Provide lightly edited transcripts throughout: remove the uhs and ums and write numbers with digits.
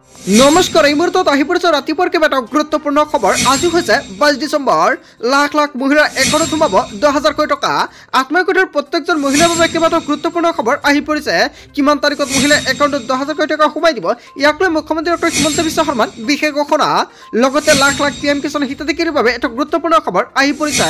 নমস্কাৰ এই মুহূৰ্তত আহি পৰিছে ৰাতিপুৱাৰ কেইবাটা গুৰুত্বপূৰ্ণ খবৰ। আজি হৈছে 22 ডিচেম্বৰ। লাখ লাখ মহিলাৰ একাউণ্টত সোমাব 10,000 কোটি টকা। আত্মীয় কোটিৰ প্ৰত্যেকজন মহিলাৰ বাবে কেইবাটা গুৰুত্বপূৰ্ণ খবৰ আহি পৰিছে। কিমান তাৰিখত মহিলাৰ একাউণ্টত 10,000 কোটি টকা সোমাই দিব, ইয়াক লৈ মুখ্যমন্ত্ৰী ডক্টৰ হিমন্ত বিশ্ব শৰ্মাৰ বিশেষ ঘোষণা। লগতে লাখ লাখ পিএম কিষাণ হিতাধিকাৰীৰ বাবে এটা গুৰুত্বপূৰ্ণ খবৰ আহি পৰিছে।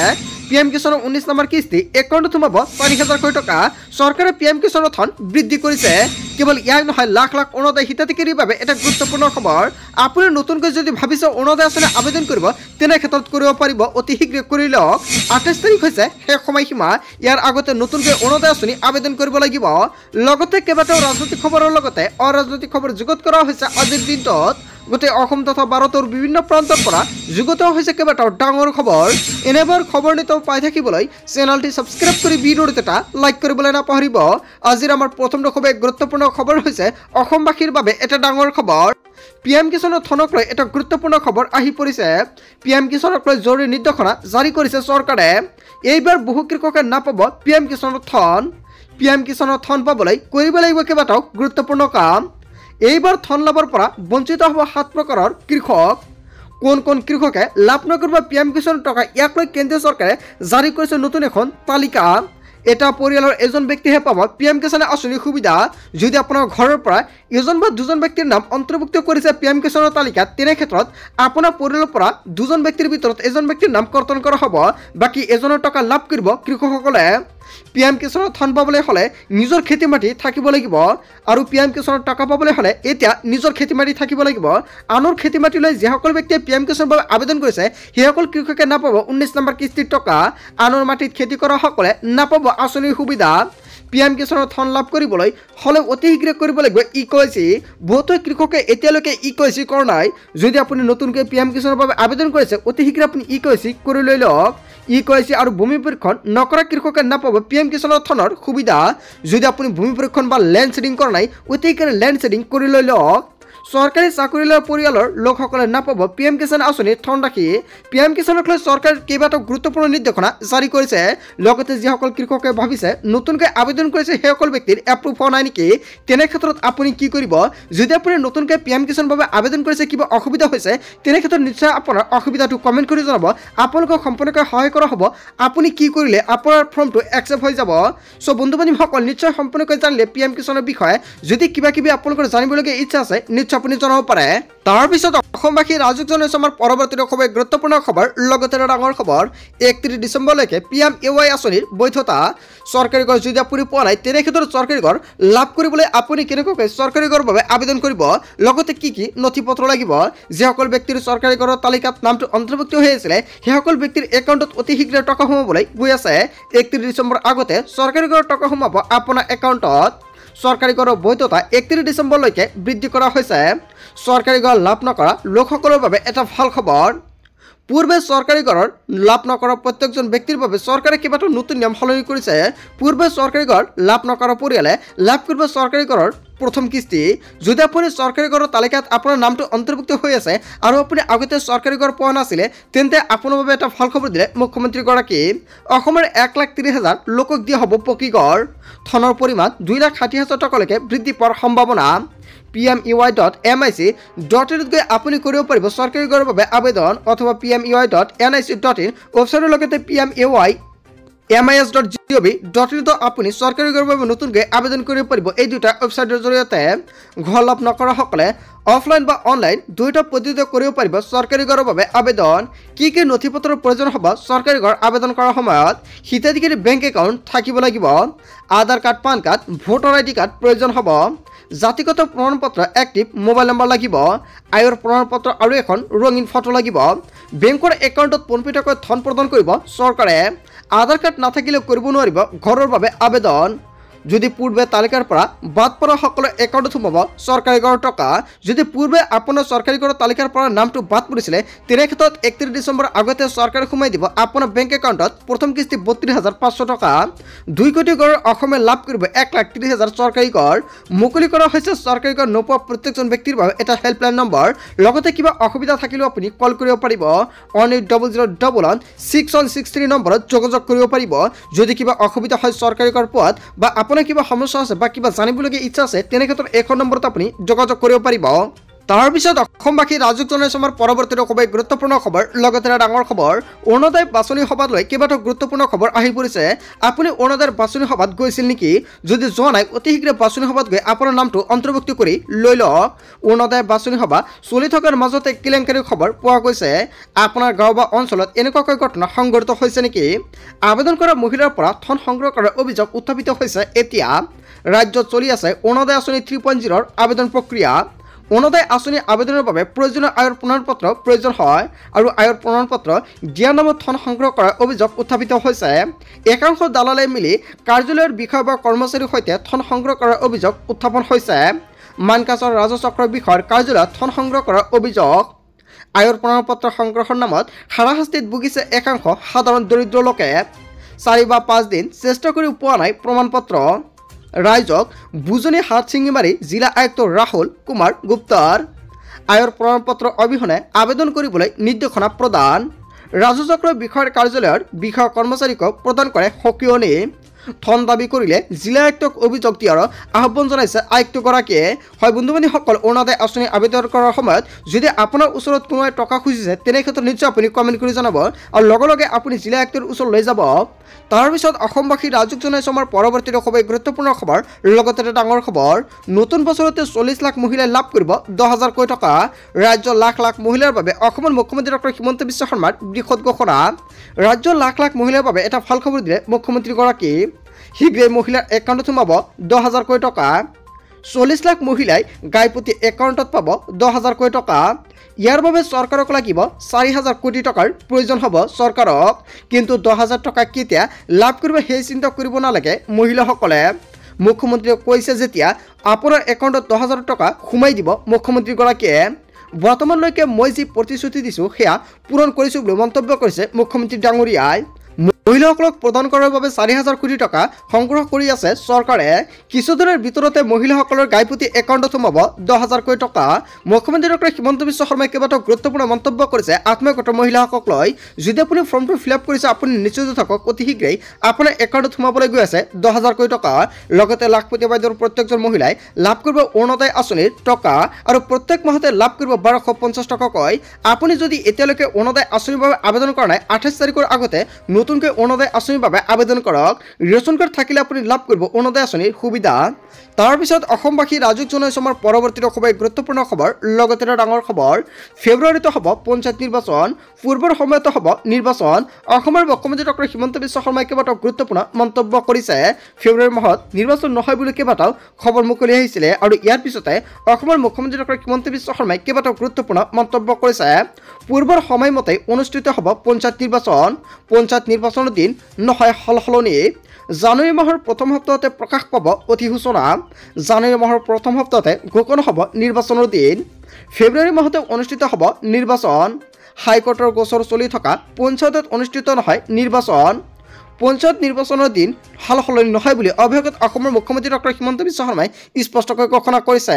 পিএম কিষাণৰ 19 নম্বৰ কিস্তি একাউণ্টত সোমাব 4,000 কোটি টকা। চৰকাৰে পিএম কিষাণৰ ধন বৃদ্ধি কৰিছে। কেৱল ইয়াই নহয়, লাখ লাখ অৰুণোদয় হিতাধিকাৰীৰ বাবে এটা গুৰুত্বপূৰ্ণ খবৰ। আপুনি নতুনকৈ যদি ভাবিছে অৰুণোদয় আঁচনি আবেদন কৰিব, তেনে ক্ষেত্ৰত কৰিব পাৰিব। অতি শীঘ্ৰে কৰি লওক। 28 তাৰিখ হৈছে শেষ সময়সীমা। ইয়াৰ আগতে নতুনকৈ অৰুণোদয় আঁচনি আবেদন কৰিব লাগিব। লগতে কেইবাটাও ৰাজনৈতিক খবৰৰ লগতে অৰাজনৈতিক খবৰ যুগুত কৰা হৈছে আজিৰ দিনটোত। গোটেই অসম তথা ভাৰতৰ বিভিন্ন প্ৰান্তৰ পৰা যুগুত হৈছে কেইবাটাও ডাঙৰ খবৰ। এনেবোৰ খবৰ নিতৌ পাই থাকিবলৈ চেনেলটি ছাবস্ক্ৰাইব কৰি ভিডিঅ'টো এটা লাইক কৰিবলৈ নাপাহৰিব। আজিৰ আমাৰ প্ৰথমটো খুব গুৰুত্বপূৰ্ণ খবৰ হৈছে অসমবাসীৰ বাবে এটা ডাঙৰ খবৰ। পিএম কিষাণৰ ধনক লৈ এটা গুৰুত্বপূৰ্ণ খবৰ আহি পৰিছে। পিএম কিষাণক লৈ জৰুৰী নিৰ্দেশনা জাৰি কৰিছে চৰকাৰে। এইবাৰ বহু কৃষকে নাপাব পিএম কিষাণৰ ধন। পিএম কিষাণৰ ধন পাবলৈ কৰিব লাগিব কেইবাটাও গুৰুত্বপূৰ্ণ কাম। এইবাৰ ধন লাভৰ পৰা বঞ্চিত হ'ব 7 প্ৰকাৰৰ কৃষক। কোন কোন কৃষকে লাভ নকৰিব পিএম কিষাণৰ টকা, ইয়াক লৈ কেন্দ্ৰীয় চৰকাৰে জাৰি কৰিছে নতুন এখন তালিকা। এটা পৰিয়ালৰ এজন ব্যক্তিহে পাব পিএম কিষাণ আঁচনিৰ সুবিধা। যদি আপোনাৰ ঘৰৰ পৰা এজন বা দুজন ব্যক্তিৰ নাম অন্তৰ্ভুক্ত কৰিছে পিএম কিষাণৰ তালিকাত, তেনে ক্ষেত্ৰত আপোনাৰ পৰিয়ালৰ পৰা দুজন ব্যক্তিৰ ভিতৰত এজন ব্যক্তিৰ নাম কৰ্তন কৰা হ'ব। বাকী এজনৰ টকা লাভ কৰিব কৃষকসকলে। পিএম কিষাণৰ ধন পাবলৈ হ'লে নিজৰ খেতি মাটি থাকিব লাগিব। আৰু পিএম কিষাণৰ টকা পাবলৈ হ'লে এতিয়া নিজৰ খেতি মাটি থাকিব লাগিব। আনৰ খেতি মাটি লৈ যিসকল ব্যক্তিয়ে পিএম কিষাণৰ বাবে আবেদন কৰিছে, সেইসকল কৃষকে নাপাব 19 নম্বৰ কিস্তিৰ টকা। আনৰ মাটিত খেতি কৰাসকলে নাপাব আঁচনিৰ সুবিধা। পিএম কিষাণৰ ধন লাভ কৰিবলৈ হ'লে অতি শীঘ্ৰে কৰিব লাগিব EKYC। বহুতো কৃষকে এতিয়ালৈকে EKYC কৰা নাই। যদি আপুনি নতুনকৈ পিএম কিষাণৰ বাবে আবেদন কৰিছে, অতি শীঘ্ৰে আপুনি EKYC কৰি লৈ লওক। EKYC আৰু ভূমি পৰীক্ষণ নকৰা কৃষকে নাপাব পিএম কিষাণৰ ধনৰ সুবিধা। যদি আপুনি ভূমি পৰীক্ষণ বা লেণ্ড ছেডিং কৰা নাই, অতি শীঘ্ৰে লেণ্ড ছেডিং কৰি লৈ লওক। চৰকাৰী চাকৰিয়াল পৰিয়ালৰ লোকসকলে নাপাব পিএম কিষাণ আঁচনিৰ ধনৰাশি। পিএম কিষাণক লৈ চৰকাৰে কেইবাটাও গুৰুত্বপূৰ্ণ নিৰ্দেশনা জাৰি কৰিছে। লগতে যিসকল কৃষকে ভাবিছে নতুনকৈ আবেদন কৰিছে, সেইসকল ব্যক্তিৰ এপ্ৰুভ হোৱা নাই নেকি, তেনে ক্ষেত্ৰত আপুনি কি কৰিব? যদি আপুনি নতুনকৈ পিএম কিষাণৰ বাবে আবেদন কৰিছে, কিবা অসুবিধা হৈছে, তেনে ক্ষেত্ৰত নিশ্চয় আপোনাৰ অসুবিধাটো কমেণ্ট কৰি জনাব। আপোনালোকক সম্পূৰ্ণকৈ সহায় কৰা হ'ব। আপুনি কি কৰিলে আপোনাৰ ফৰ্মটো একচেপ্ট হৈ যাব। চ' বন্ধু বান্ধৱীসকল, নিশ্চয় সম্পূৰ্ণকৈ জানিলে পিএম কিষাণৰ বিষয়ে। যদি কিবা কিবি আপোনালোকৰ জানিবলগীয়া ইচ্ছা আছে, নিশ্চয় আপুনি জনাব পাৰে। তাৰপিছত অসমবাসী ৰাজুক জনাইছে আমাৰ পৰৱৰ্তী খুব গুৰুত্বপূৰ্ণ খবৰ। লগতে ডাঙৰ খবৰ, 31 ডিচেম্বৰলৈকে PMAY আঁচনিৰ বৈধতা। চৰকাৰী ঘৰ যদি আপুনি পোৱা নাই, তেনে ক্ষেত্ৰত চৰকাৰী ঘৰ লাভ কৰিবলৈ আপুনি কেনেকৈ চৰকাৰী ঘৰৰ বাবে আবেদন কৰিব, লগতে কি কি নথি পত্ৰ লাগিব। যিসকল ব্যক্তিৰ চৰকাৰী ঘৰৰ তালিকাত নামটো অন্তৰ্ভুক্ত হৈ আছিলে, সেইসকল ব্যক্তিৰ একাউণ্টত অতি শীঘ্ৰে টকা সোমাবলৈ গৈ আছে। 31 ডিচেম্বৰ আগতে চৰকাৰী ঘৰৰ টকা সোমাব আপোনাৰ একাউণ্টত। চৰকাৰী ঘৰৰ বৈধতা 31 ডিচেম্বৰলৈকে বৃদ্ধি কৰা হৈছে। চৰকাৰী ঘৰ লাভ নকৰা লোকসকলৰ বাবে এটা ভাল খবৰ। পূৰ্বে চৰকাৰী ঘৰৰ লাভ নকৰা প্ৰত্যেকজন ব্যক্তিৰ বাবে চৰকাৰে কেইবাটাও নতুন নিয়ম সলনি কৰিছে। পূৰ্বে চৰকাৰী ঘৰ লাভ নকৰা পৰিয়ালে লাভ কৰিব চৰকাৰী ঘৰৰ প্ৰথম কিস্তি। যদি আপুনি চৰকাৰী ঘৰৰ তালিকাত আপোনাৰ নামটো অন্তৰ্ভুক্ত হৈ আছে আৰু আপুনি আগতে চৰকাৰী ঘৰ পোৱা নাছিলে, তেন্তে আপোনাৰ বাবে এটা ভাল খবৰ দিলে মুখ্যমন্ত্ৰীগৰাকী। অসমৰ 1,30,000 লোকক দিয়া হ'ব পকী ঘৰ। ধনৰ পৰিমাণ 2,60,000 টকালৈকে বৃদ্ধি পোৱাৰ সম্ভাৱনা। PMAY.MIC.in গৈ আপুনি কৰিব পাৰিব চৰকাৰী ঘৰৰ বাবে আবেদন, অথবা PMAY.nic.in ৱেবছাইটৰ লগতে PMAY.MIS.gov.in আপুনি চৰকাৰী ঘৰৰ বাবে নতুনকৈ আবেদন কৰিব পাৰিব। এই দুটা ৱেবছাইটৰ জৰিয়তে ঘৰ লাভ নকৰাসকলে অফলাইন বা অনলাইন দুয়োটা পদ্ধতিতে কৰিব পাৰিব চৰকাৰী ঘৰৰ বাবে আবেদন। কি কি নথি পত্ৰৰ প্ৰয়োজন হ'ব চৰকাৰী ঘৰ আবেদন কৰাৰ সময়ত? হিতাধিকাৰী বেংক একাউণ্ট থাকিব লাগিব। Aadhaar card, PAN card, voter ID card প্ৰয়োজন হ'ব। জাতিগত প্ৰমাণপত্ৰ এক্টিভ মোবাইল নম্বৰ লাগিব। আয়ৰ প্ৰমাণপত্ৰ আৰু এখন ৰঙীন ফটো লাগিব। বেংকৰ একাউণ্টত পোনপটীয়াকৈ ধন প্ৰদান কৰিব চৰকাৰে। আধাৰ কাৰ্ড নাথাকিলেও কৰিব নোৱাৰিব ঘৰৰ বাবে আবেদন। যদি পূৰ্বে তালিকাৰ পৰা বাদ পৰা সকলৰ একাউণ্টত সোমাব চৰকাৰী ঘৰৰ টকা। যদি পূৰ্বে আপোনাৰ চৰকাৰী ঘৰৰ তালিকাৰ পৰা নামটো বাদ পৰিছিলে, তেনে ক্ষেত্ৰত 31 ডিচেম্বৰ আগতে চৰকাৰে সোমাই দিব আপোনাৰ বেংক একাউণ্টত প্ৰথম কিস্তি 32,500 টকা। 2 কোটি ঘৰৰ অসমে লাভ কৰিব 1,30,000 চৰকাৰী ঘৰ। মুকলি কৰা হৈছে চৰকাৰী ঘৰ নোপোৱা প্ৰত্যেকজন ব্যক্তিৰ বাবে এটা হেল্পলাইন নম্বৰ। লগতে কিবা অসুবিধা থাকিলেও আপুনি কল কৰিব পাৰিব। 1800116163 নম্বৰত যোগাযোগ কৰিব পাৰিব। যদি কিবা অসুবিধা হয় চৰকাৰী ঘৰ পোৱাত বা আপোনাৰ কিবা সমস্যা আছে বা কিবা জানিবলগীয়া ইচ্ছা আছে, তেনে ক্ষেত্ৰত এখন নম্বৰত আপুনি যোগাযোগ কৰিব পাৰিব। তাৰ পিছত অসমবাসী ৰাজুক জনাইছে আমাৰ পৰৱৰ্তীটো খুবেই গুৰুত্বপূৰ্ণ খবৰ লগতে ডাঙৰ খবৰ অৰুণোদয় বাছনি সভাত লৈ কেইবাটাও গুৰুত্বপূৰ্ণ খবৰ আহি পৰিছে আপুনি অৰুণোদয়ৰ বাছনি সভাত গৈছিল নেকি যদি যোৱা নাই অতি শীঘ্ৰে বাছনি সভাত গৈ আপোনাৰ নামটো অন্তৰ্ভুক্তি কৰি লৈ লওক অৰুণোদয় বাছনি সভা চলি থকাৰ মাজতে কেলেংকাৰীৰ খবৰ পোৱা গৈছে আপোনাৰ গাঁও বা অঞ্চলত এনেকুৱাকৈ ঘটনা সংঘটিত হৈছে নেকি আবেদন কৰা মহিলাৰ পৰা ধন সংগ্ৰহ কৰাৰ অভিযোগ উত্থাপিত হৈছে এতিয়া ৰাজ্যত চলি আছে অৰুণোদয় আঁচনি 3.0 আবেদন প্ৰক্ৰিয়া অৰুণোদয় আঁচনি আবেদনৰ বাবে প্ৰয়োজনীয় আয়ৰ প্ৰমাণপত্ৰ প্ৰয়োজন হয় আৰু আয়ৰ প্ৰমাণপত্ৰ দিয়াৰ নামত ধন সংগ্ৰহ কৰাৰ অভিযোগ উত্থাপিত হৈছে একাংশ দালালে মিলি কাৰ্যালয়ৰ বিষয় বা কৰ্মচাৰীৰ সৈতে ধন সংগ্ৰহ কৰাৰ অভিযোগ উত্থাপন হৈছে মানকাছৰ ৰাজচক্ৰ বিষয়ৰ কাৰ্যালয়ত ধন সংগ্ৰহ কৰাৰ অভিযোগ আয়ৰ প্ৰমাণপত্ৰ সংগ্ৰহৰ নামত হাৰাশাস্তিত ভুগিছে একাংশ সাধাৰণ দৰিদ্ৰ লোকে 4 বা 5 দিন চেষ্টা কৰি পোৱা নাই প্ৰমাণপত্ৰ ৰাইজক বুজনি হাত ছিঙি মাৰি জিলা আয়ুক্ত ৰাহুল কুমাৰ গুপ্তাৰ আয়ৰ প্ৰমাণপত্ৰ অবিহনে আবেদন কৰিবলৈ নিৰ্দেশনা প্ৰদান ৰাজচক্ৰ বিষয়ৰ কাৰ্যালয়ৰ বিষয় কৰ্মচাৰীক প্ৰদান কৰে সকিয়নি ধন দাবী কৰিলে জিলা আয়ুক্তক অভিযোগ দিয়াৰ আহ্বান জনাইছে আয়ুক্তগৰাকীয়ে হয় বন্ধু-বান্ধৱীসকল অৰুণোদয় আঁচনি আবেদন কৰাৰ সময়ত যদি আপোনাৰ ওচৰত কোনোবাই টকা খুজিছে তেনে ক্ষেত্ৰত নিশ্চয় আপুনি কমেণ্ট কৰি জনাব আৰু লগে লগে আপুনি জিলা আয়ুক্তৰ ওচৰলৈ যাব তাৰপিছত অসমবাসী ৰাজুক জনাইছে আমাৰ পৰৱৰ্তী খুবেই গুৰুত্বপূৰ্ণ খবৰ লগতে ডাঙৰ খবৰ নতুন বছৰতে 40 লাখ মহিলাই লাভ কৰিব 10,000 কোটি টকা ৰাজ্যৰ লাখ লাখ মহিলাৰ বাবে অসমৰ মুখ্যমন্ত্ৰী ডক্টৰ হিমন্ত বিশ্ব শৰ্মাৰ বৃহৎ ঘোষণা ৰাজ্যৰ লাখ লাখ মহিলাৰ বাবে এটা ভাল খবৰ দিলে মুখ্যমন্ত্ৰীগৰাকী শীঘ্ৰে মহিলাৰ একাউণ্টত সোমাব 10,000 কোটি টকা 40 লাখ মহিলাই গাইপতি একাউণ্টত পাব 10,000 কোটি টকা ইয়াৰ বাবে চৰকাৰক লাগিব 4,000 কোটি টকাৰ প্ৰয়োজন হ'ব চৰকাৰক কিন্তু 10,000 টকা কেতিয়া লাভ কৰিব সেই চিন্তা কৰিব নালাগে মহিলাসকলে মুখ্যমন্ত্ৰীয়ে কৈছে যেতিয়া আপোনাৰ একাউণ্টত 10,000 টকা সোমাই দিব মুখ্যমন্ত্ৰীগৰাকীয়ে বৰ্তমানলৈকে মই যি প্ৰতিশ্ৰুতি দিছোঁ সেয়া পূৰণ কৰিছোঁ বুলি মন্তব্য কৰিছে মুখ্যমন্ত্ৰী ডাঙৰীয়াই মহিলাসকলক প্ৰদান কৰাৰ বাবে 4,000 কোটি টকা সংগ্ৰহ কৰি আছে চৰকাৰে কিছুদিনৰ ভিতৰতে মহিলাসকলৰ গাইপতি একাউণ্টত সোমাব 10,000 কোটি টকা মুখ্যমন্ত্ৰী ডক্টৰ হিমন্ত বিশ্ব শৰ্মাই কেইবাটাও গুৰুত্বপূৰ্ণ মন্তব্য কৰিছে আত্মসহায়ক মহিলাসকলক লৈ যদি আপুনি ফৰ্মটো ফিল আপ কৰিছে আপুনি নিশ্চিত থাকক অতি শীঘ্ৰেই আপোনাৰ একাউণ্টত সোমাবলৈ গৈ আছে 10,000 কোটি টকা লগতে লাখপতি বাইদেউৰ প্ৰত্যেকজন মহিলাই লাভ কৰিব অৰুণোদয় আঁচনিৰ টকা আৰু প্ৰত্যেক মাহতে লাভ কৰিব 1250 টকাকৈ আপুনি যদি এতিয়ালৈকে অৰুণোদয় আঁচনিৰ বাবে আবেদন কৰা নাই 28 তাৰিখৰ আগতে নতুনকৈ অৰুণোদয় আঁচনিৰ বাবে আবেদন কৰক ৰেচন কাৰ্ড থাকিলে আপুনি লাভ কৰিব অৰুণোদয় আঁচনিৰ সুবিধা তাৰপিছত অসমবাসী ৰাজুক জনাইছে আমাৰ পৰৱৰ্তী খুবেই গুৰুত্বপূৰ্ণ খবৰ লগতে ডাঙৰ খবৰ ফেব্ৰুৱাৰীতে হ'ব পঞ্চায়ত নিৰ্বাচন পূৰ্বৰ সময়তে হ'ব নিৰ্বাচন অসমৰ মুখ্যমন্ত্ৰী ডক্টৰ হিমন্ত বিশ্ব শৰ্মাই কেইবাটাও গুৰুত্বপূৰ্ণ মন্তব্য কৰিছে ফেব্ৰুৱাৰী মাহত নিৰ্বাচন নহয় বুলি কেইবাটাও খবৰ মুকলি আহিছিলে আৰু ইয়াৰ পিছতে অসমৰ মুখ্যমন্ত্ৰী ডক্টৰ হিমন্ত বিশ্ব শৰ্মাই কেইবাটাও গুৰুত্বপূৰ্ণ মন্তব্য কৰিছে পূৰ্বৰ সময়মতে অনুষ্ঠিত হ'ব পঞ্চায়ত নিৰ্বাচনৰ দিন নহয় সলসলনি জানুৱাৰী মাহৰ প্ৰথম সপ্তাহতে প্ৰকাশ পাব অধিসূচনা জানুৱাৰী মাহৰ প্ৰথম সপ্তাহতে ঘোষণা হ'ব নিৰ্বাচনৰ দিন ফেব্ৰুৱাৰী মাহতে অনুষ্ঠিত হ'ব নিৰ্বাচন হাইকোৰ্টৰ গোচৰ চলি থকা পঞ্চায়তত অনুষ্ঠিত নহয় নিৰ্বাচন পঞ্চায়ত নিৰ্বাচনৰ দিন সলসলনি নহয় বুলি অৱশেষত অসমৰ মুখ্যমন্ত্ৰী ডক্টৰ হিমন্ত বিশ্ব শৰ্মাই স্পষ্টকৈ ঘোষণা কৰিছে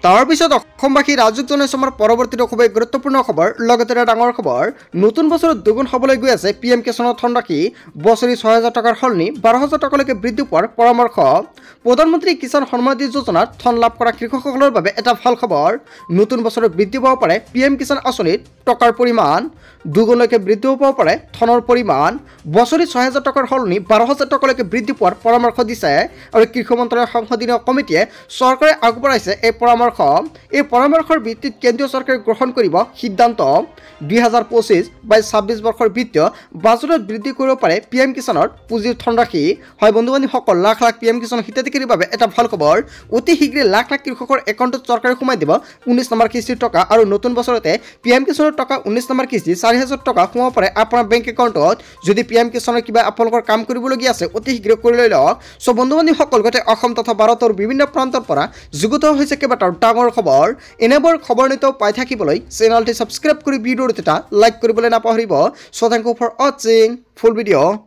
তাৰপিছত অসমবাসী ৰাজুক জনাইছে আমাৰ পৰৱৰ্তী খুবেই গুৰুত্বপূৰ্ণ খবৰ লগতে ডাঙৰ খবৰ নতুন বছৰত দুগুণ হ'বলৈ গৈ আছে PM কিষাণৰ ধনৰাশি বছৰি 6,000 টকাৰ সলনি 12,000 টকালৈকে বৃদ্ধি পোৱাৰ পৰামৰ্শ প্ৰধানমন্ত্ৰী কিষাণ সন্মান নিধি যোজনাৰ ধন লাভ কৰা কৃষকসকলৰ বাবে এটা ভাল খবৰ নতুন বছৰত বৃদ্ধি পাব পাৰে PM কিষাণ আঁচনিৰ টকাৰ পৰিমাণ দুগুণলৈকে বৃদ্ধি পাব পাৰে ধনৰ পৰিমাণ বছৰি 6,000 টকাৰ সলনি 12,000 টকালৈকে বৃদ্ধি পোৱাৰ পৰামৰ্শ দিছে আৰু কৃষি মন্ত্ৰালয়ৰ সংসদীয় কমিটিয়ে চৰকাৰে আগবঢ়াইছে এই পৰামৰ্শৰ ভিত্তিত কেন্দ্ৰীয় চৰকাৰে গ্ৰহণ কৰিব সিদ্ধান্ত 2025-26 বৰ্ষৰ বিত্তীয় বাজেটত বৃদ্ধি কৰিব পাৰে PM কিষাণৰ পুঁজিৰ ধনৰাশি হয় বন্ধু-বান্ধৱীসকল লাখ লাখ PM কিষাণ হিতাধিকাৰীৰ বাবে এটা ভাল খবৰ অতি শীঘ্ৰে লাখ লাখ কৃষকৰ একাউণ্টত চৰকাৰে সোমাই দিব 19 নম্বৰ কিস্তিৰ টকা আৰু নতুন বছৰতে PM কিষাণৰ টকা 19 নম্বৰ কিস্তি 4,000 টকা সোমাব পাৰে আপোনাৰ বেংক একাউণ্টত যদি PM কিষাণৰ কিবা আপোনালোকৰ কাম কৰিবলগীয়া আছে অতি শীঘ্ৰে কৰি লৈ লওক সো বন্ধু-বান্ধৱীসকল গোটেই অসম তথা ভাৰতৰ বিভিন্ন প্ৰান্তৰ পৰা যুগুত হৈছে কেইবাটাও ডাঙৰ খবৰ এনেবোৰ খবৰ নিতৌ পাই থাকিবলৈ চেনেলটি সাবস্ক্ৰাইব কৰি ভিডিঅ'টো এটা লাইক কৰিবলৈ নাপাহৰিব so thank you for watching full video'